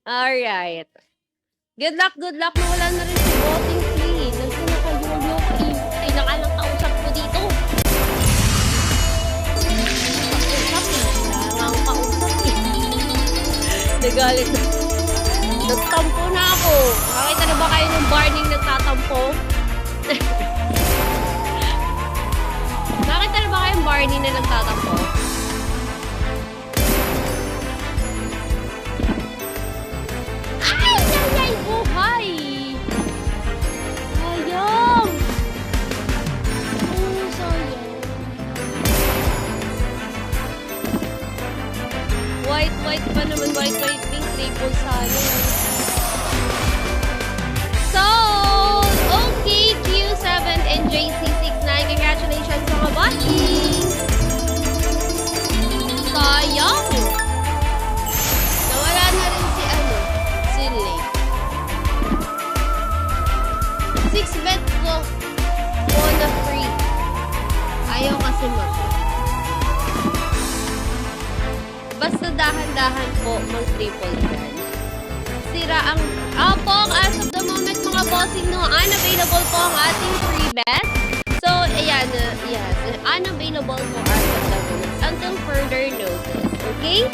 Alright. Good luck. Nawala na rin si Bossing Free. Nasaan na kayo? Ay, nakalang kausap ko dito. Kausap eh. Wala akong kausap eh. Nagalit na. Nagtampo na ako. Nakita na ba kayo ng Barney nagtatampo? Nakita na ba kayong Barney na nagtatampo? Ay, buhay! Sayang! Oh, sayang. White pa naman. White, pink, triple sayang. So, okay, Q7 and JC69. Congratulations mga bossing! Sayang! Nawala na rin si Lay. 6 bet ko. Wanna free. Ayaw kasi basta dahan-dahan po mag-triple yan. Sira ang... Pong, as of the moment mga bossing no, unavailable po ang ating free bet. So, ayan, yes, unavailable po as of the moment until further notice. Okay?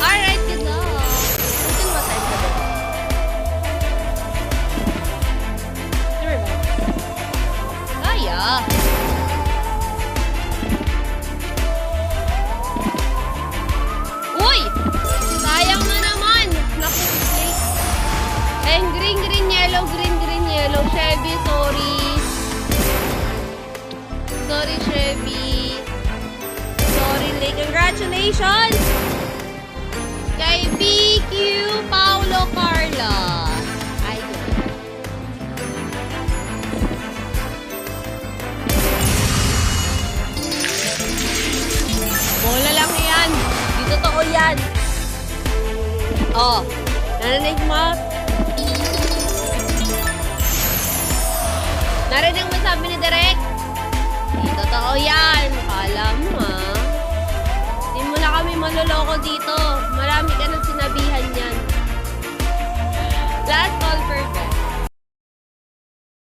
Alright, good luck. Until what time ka ba? Sure ba? Kaya. Uy! Sayang na naman. Naku, late. And green, yellow. Chevy, sorry. Sorry, Chevy. Sorry, Lake. Congratulations! Kay BQ Paulo Carla. Ayun. Bola lang yan. Di totoo yan. Oh. Narinig mo? Narinig mo sabi ni Direk? Di totoo yan.